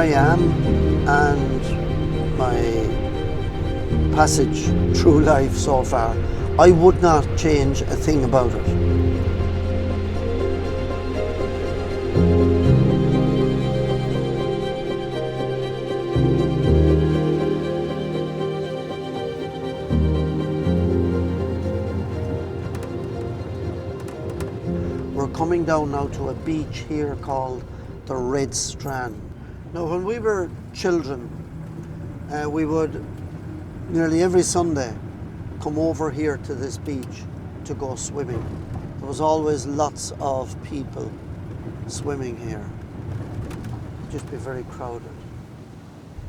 I am and my passage through life so far, I would not change a thing about it. We're coming down now to a beach here called the Red Strand. Now when we were children, we would nearly every Sunday come over here to this beach to go swimming. There was always lots of people swimming here. It'd just be very crowded.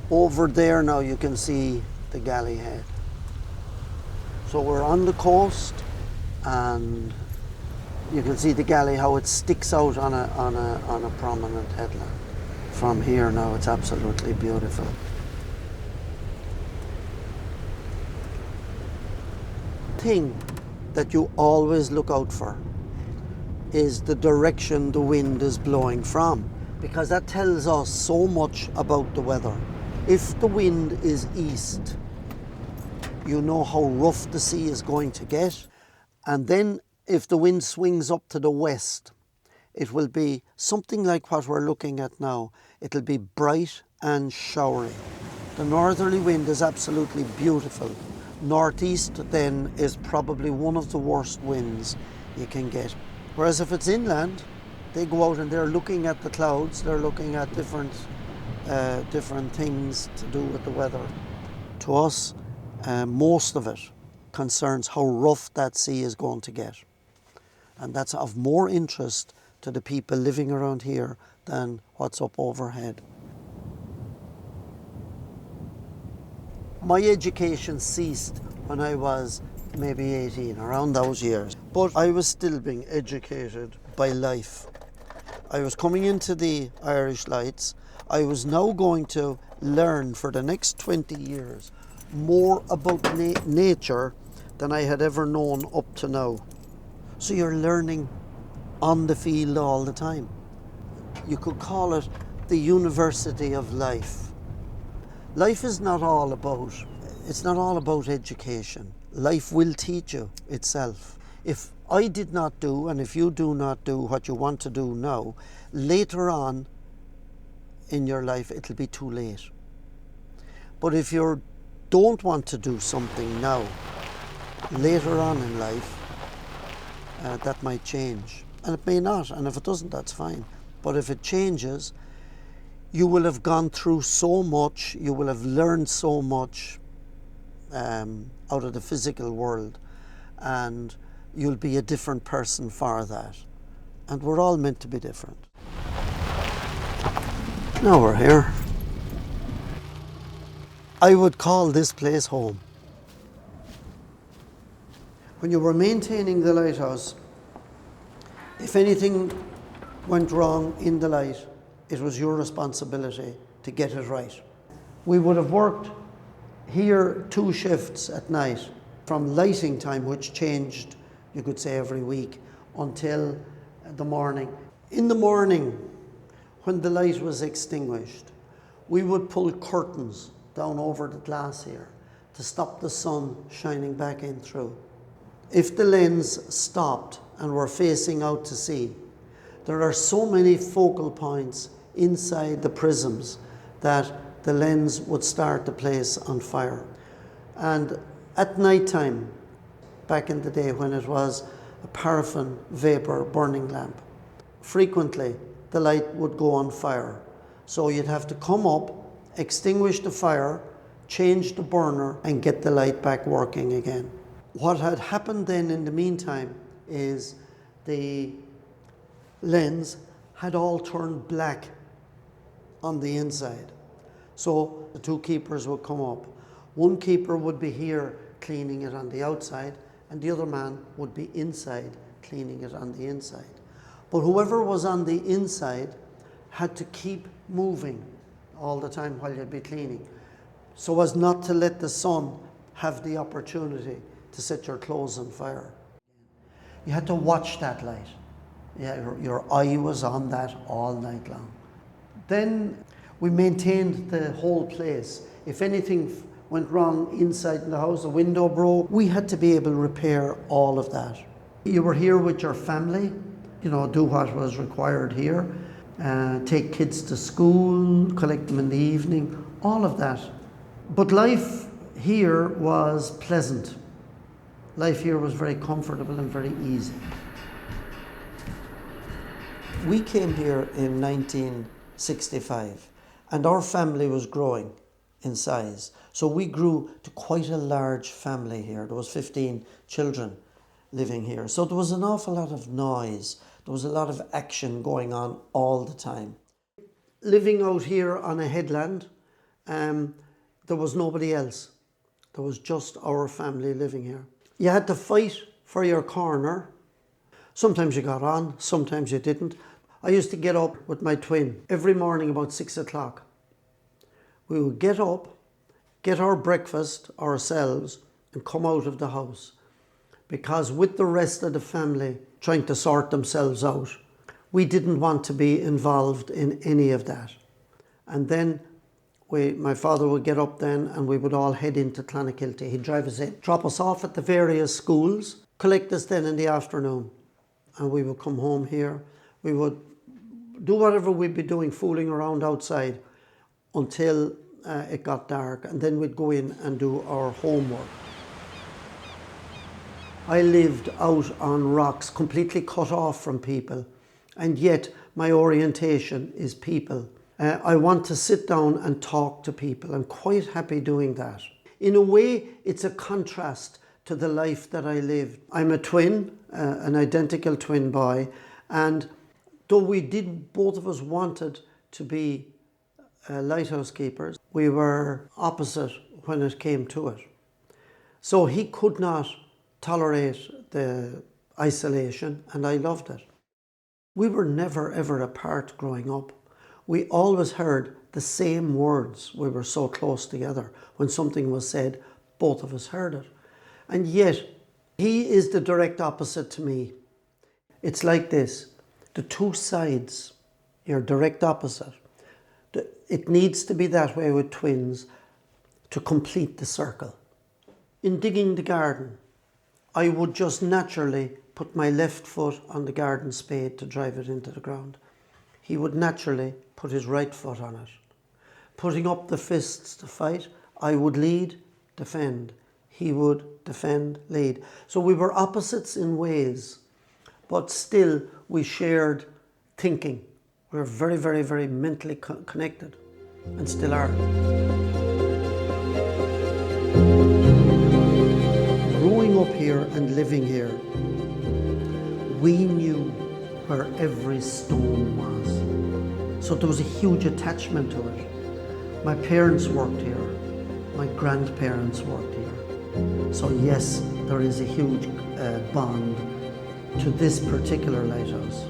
Over there now you can see the Galley Head. So we're on the coast and you can see the galley, how it sticks out on a prominent headland. From here now it's absolutely beautiful. Thing that you always look out for is the direction the wind is blowing from, because that tells us so much about the weather. If the wind is east, you know how rough the sea is going to get, and then if the wind swings up to the west, it will be something like what we're looking at now. It'll be bright and showery. The northerly wind is absolutely beautiful. Northeast then is probably one of the worst winds you can get. Whereas if it's inland, they go out and they're looking at the clouds, they're looking at different things to do with the weather. To us, most of it concerns how rough that sea is going to get. And that's of more interest to the people living around here than what's up overhead. My education ceased when I was maybe 18, around those years. But I was still being educated by life. I was coming into the Irish Lights. I was now going to learn for the next 20 years more about nature than I had ever known up to now. So you're learning on the field all the time. You could call it the university of life. Life is not all about, it's not all about education. Life will teach you itself. If I did not do, and if you do not do what you want to do now, later on in your life it'll be too late. But if you don't want to do something now, later on in life, that might change. And it may not, and if it doesn't, that's fine. But if it changes, you will have gone through so much, you will have learned so much out of the physical world, and you'll be a different person for that. And we're all meant to be different. Now we're here. I would call this place home. When you were maintaining the lighthouse, if anything went wrong in the light, it was your responsibility to get it right. We would have worked here 2 shifts at night, from lighting time, which changed, you could say, every week, until the morning. In the morning, when the light was extinguished, we would pull curtains down over the glass here to stop the sun shining back in through. If the lens stopped and we're facing out to sea, there are so many focal points inside the prisms that the lens would start the place on fire. And at night time, back in the day when it was a paraffin vapor burning lamp, frequently the light would go on fire. So you'd have to come up, extinguish the fire, change the burner, and get the light back working again. What had happened then in the meantime is the lens had all turned black on the inside. So the 2 keepers would come up. One keeper would be here cleaning it on the outside, and the other man would be inside cleaning it on the inside. But whoever was on the inside had to keep moving all the time while you'd be cleaning, so as not to let the sun have the opportunity to set your clothes on fire. You had to watch that light. Yeah, your eye was on that all night long. Then We maintained the whole place. If anything went wrong inside in the house, a window broke, we had to be able to repair all of that. You were here with your family, you know, do what was required here, take kids to school, collect them in the evening, all of that. But life here was pleasant. Life here was very comfortable and very easy. We came here in 1965 and our family was growing in size. So we grew to quite a large family here. There was 15 children living here. So there was an awful lot of noise. There was a lot of action going on all the time. Living out here on a headland, there was nobody else. There was just our family living here. You had to fight for your corner. Sometimes you got on, sometimes you didn't. I used to get up with my twin every morning about 6 o'clock. We would get up, get our breakfast ourselves and come out of the house. Because with the rest of the family trying to sort themselves out, we didn't want to be involved in any of that. And then my father would get up then and we would all head into Clonakilty. He'd drive us in, drop us off at the various schools, collect us then in the afternoon. And we would come home here. We would do whatever we'd be doing, fooling around outside until it got dark. And then we'd go in and do our homework. I lived out on rocks, completely cut off from people. And yet my orientation is people. I want to sit down and talk to people. I'm quite happy doing that. In a way, it's a contrast to the life that I lived. I'm a twin, an identical twin boy, and though both of us wanted to be lighthouse keepers, we were opposite when it came to it. So he could not tolerate the isolation, and I loved it. We were never ever apart growing up. We always heard the same words. We were so close together. When something was said, both of us heard it. And yet, he is the direct opposite to me. It's like this. The two sides, you're direct opposite. It needs to be that way with twins to complete the circle. In digging the garden, I would just naturally put my left foot on the garden spade to drive it into the ground. He would naturally put his right foot on it. Putting up the fists to fight, I would lead, defend. He would defend, lead. So we were opposites in ways, but still we shared thinking. We were very, very, very mentally connected and still are. Growing up here and living here, we knew where every stone was. So there was a huge attachment to it. My parents worked here. My grandparents worked here. So yes, there is a huge bond to this particular lighthouse.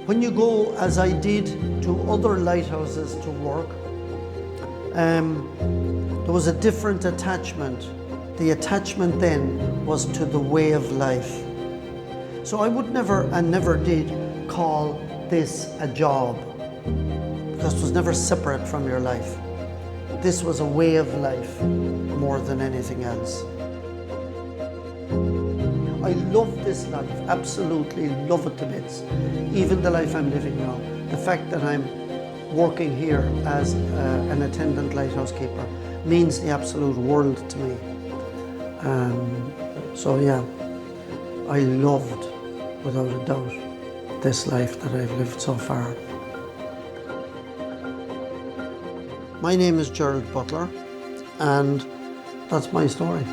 When you go, as I did, to other lighthouses to work, there was a different attachment. The attachment then was to the way of life. So I would never, and never did, call this a job, because it was never separate from your life. This was a way of life more than anything else. I love this life, absolutely love it to bits. Even the life I'm living now. The fact that I'm working here as an attendant lighthouse keeper means the absolute world to me. So yeah, I loved, without a doubt, this life that I've lived so far. My name is Gerald Butler, and that's my story.